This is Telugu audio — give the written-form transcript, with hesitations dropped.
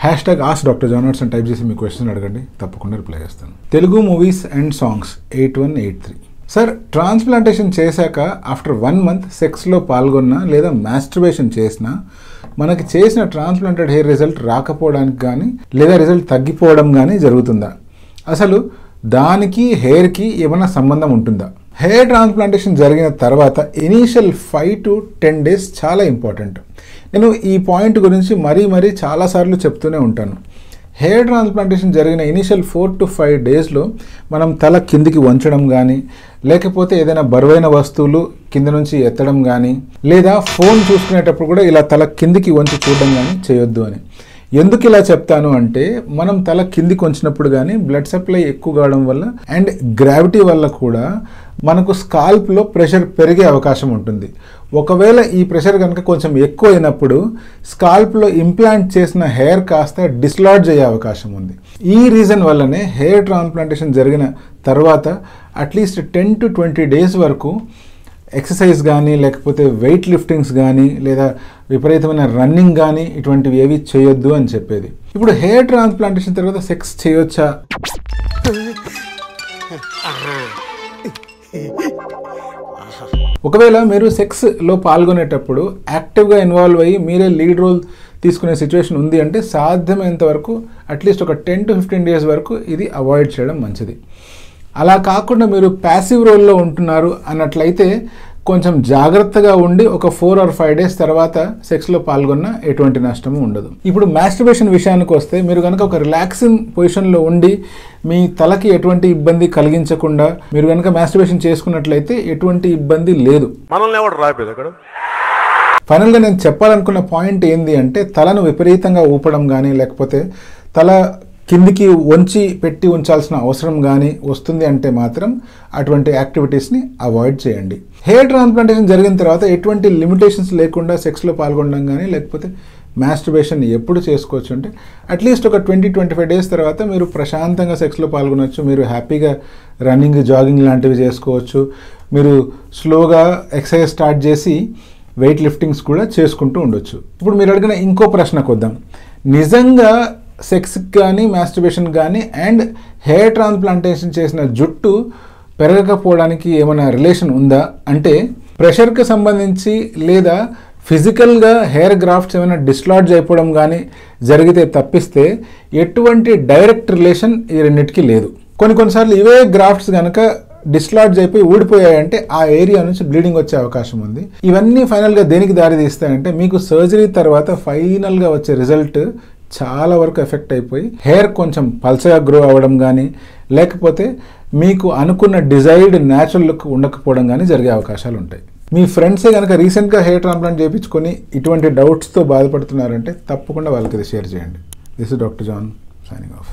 #AskDrJohnWatson అని టైప్ చేసి మీ క్వశ్చన్ అడగండి, తప్పకుండా రిప్లై చేస్తాను. Telugu movies and songs 8183. Sir, transplantation చేశాక ఆఫ్టర్ 1 month సెక్స్లో పాల్గొన్నా లేదా మాస్టర్బేషన్ చేసినా మనకి చేసిన ట్రాన్స్ప్లాంటెడ్ హెయిర్ రిజల్ట్ రాకపోవడానికి కానీ లేదా రిజల్ట్ తగ్గిపోవడం కానీ జరుగుతుందా? అసలు దానికి హెయిర్కి ఏమైనా సంబంధం ఉంటుందా? హెయిర్ ట్రాన్స్ప్లాంటేషన్ జరిగిన తర్వాత ఇనీషియల్ 5 to 10 days చాలా ఇంపార్టెంట్. నేను ఈ పాయింట్ గురించి మరీ చాలాసార్లు చెప్తూనే ఉంటాను. హెయిర్ ట్రాన్స్ప్లాంటేషన్ జరిగిన ఇనీషియల్ 4 to 5 daysలో మనం తల కిందికి వంచడం కానీ, లేకపోతే ఏదైనా బరువైన వస్తువులు కింద నుంచి ఎత్తడం కానీ, లేదా ఫోన్ చూసుకునేటప్పుడు కూడా ఇలా తల కిందికి వంచి చూడడం కానీ చేయొద్దు అని. ఎందుకు ఇలా చెప్తాను అంటే, మనం తల కిందికి వంచినప్పుడు కానీ బ్లడ్ సప్లై ఎక్కువ కావడం వల్ల అండ్ గ్రావిటీ వల్ల కూడా మనకు స్కాల్ప్లో ప్రెషర్ పెరిగే అవకాశం ఉంటుంది. ఒకవేళ ఈ ప్రెషర్ కనుక కొంచెం ఎక్కువ అయినప్పుడు స్కాల్ప్లో ఇంప్లాంట్ చేసిన హెయిర్ కాస్త డిస్లాడ్జ్ అయ్యే అవకాశం ఉంది. ఈ రీజన్ వల్లనే హెయిర్ ట్రాన్స్ప్లాంటేషన్ జరిగిన తర్వాత అట్లీస్ట్ 10 to 20 days వరకు ఎక్సర్సైజ్ కానీ, లేకపోతే వెయిట్ లిఫ్టింగ్స్ కానీ, లేదా విపరీతమైన రన్నింగ్ కానీ ఇటువంటివి ఏవి చేయొద్దు అని చెప్పేది. ఇప్పుడు హెయిర్ ట్రాన్స్ప్లాంటేషన్ తర్వాత సెక్స్ చేయొచ్చా? ఒకవేళ మీరు సెక్స్లో పాల్గొనేటప్పుడు యాక్టివ్గా ఇన్వాల్వ్ అయ్యి మీరే లీడ్ రోల్ తీసుకునే సిచ్యువేషన్ ఉంది అంటే సాధ్యమైనంత వరకు అట్లీస్ట్ ఒక 10 to 15 days వరకు ఇది అవాయిడ్ చేయడం మంచిది. అలా కాకుండా మీరు ప్యాసివ్ రోల్లో ఉంటున్నారు అన్నట్లయితే కొంచెం జాగ్రత్తగా ఉండి ఒక 4 or 5 days తర్వాత సెక్స్లో పాల్గొన్న ఎటువంటి నష్టము ఉండదు. ఇప్పుడు మాస్టర్బేషన్ విషయానికి వస్తే, మీరు కనుక ఒక రిలాక్సింగ్ పొజిషన్లో ఉండి మీ తలకి ఎటువంటి ఇబ్బంది కలిగించకుండా మీరు కనుక మాస్టర్బేషన్ చేసుకున్నట్లయితే ఎటువంటి ఇబ్బంది లేదు. ఫైనల్గా నేను చెప్పాలనుకున్న పాయింట్ ఏంది అంటే, తలను విపరీతంగా ఊపడం కానీ, లేకపోతే తల కిందికి వంచి పెట్టి ఉంచాల్సిన అవసరం కానీ వస్తుంది అంటే మాత్రం అటువంటి యాక్టివిటీస్ని అవాయిడ్ చేయండి. హెయిర్ ట్రాన్స్ప్లాంటేషన్ జరిగిన తర్వాత ఎటువంటి లిమిటేషన్స్ లేకుండా సెక్స్లో పాల్గొనడం కానీ, లేకపోతే మాస్టర్బేషన్ ఎప్పుడు చేసుకోవచ్చు అంటే అట్లీస్ట్ ఒక 20-25 days తర్వాత మీరు ప్రశాంతంగా సెక్స్లో పాల్గొనవచ్చు. మీరు హ్యాపీగా రన్నింగ్, జాగింగ్ లాంటివి చేసుకోవచ్చు. మీరు స్లోగా ఎక్సర్సైజ్ స్టార్ట్ చేసి వెయిట్ లిఫ్టింగ్స్ కూడా చేసుకుంటూ ఉండొచ్చు. ఇప్పుడు మీరు అడిగిన ఇంకో ప్రశ్నకు వద్దాం. నిజంగా సెక్స్ కానీ, మాస్టర్బేషన్ కానీ అండ్ హెయిర్ ట్రాన్స్ప్లాంటేషన్ చేసిన జుట్టు పెరగకపోవడానికి ఏమైనా రిలేషన్ ఉందా అంటే, ప్రెషర్కి సంబంధించి లేదా ఫిజికల్గా హెయిర్ గ్రాఫ్ట్స్ ఏమైనా డిస్లాడ్జ్ అయిపోవడం కానీ జరిగితే తప్పిస్తే ఎటువంటి డైరెక్ట్ రిలేషన్ ఈ రెండింటికి లేదు. కొన్నిసార్లు ఇవే గ్రాఫ్ట్స్ కనుక డిస్లాడ్జ్ అయిపోయి ఊడిపోయాయంటే ఆ ఏరియా నుంచి బ్లీడింగ్ వచ్చే అవకాశం ఉంది. ఇవన్నీ ఫైనల్గా దేనికి దారి తీస్తాయంటే, మీకు సర్జరీ తర్వాత ఫైనల్గా వచ్చే రిజల్ట్ చాలా వరకు ఎఫెక్ట్ అయిపోయి హెయిర్ కొంచెం పల్చగా గ్రో అవ్వడం కానీ, లేకపోతే మీకు అనుకున్న డిజైర్డ్ న్యాచురల్ లుక్ ఉండకపోవడం కానీ జరిగే అవకాశాలు ఉంటాయి. మీ ఫ్రెండ్సే కనుక రీసెంట్గా హెయిర్ ట్రాన్స్ప్లాంట్ చేయించుకొని ఇటువంటి డౌట్స్తో బాధపడుతున్నారంటే తప్పకుండా వాళ్ళకి ఇది షేర్ చేయండి. This is doctor John signing of.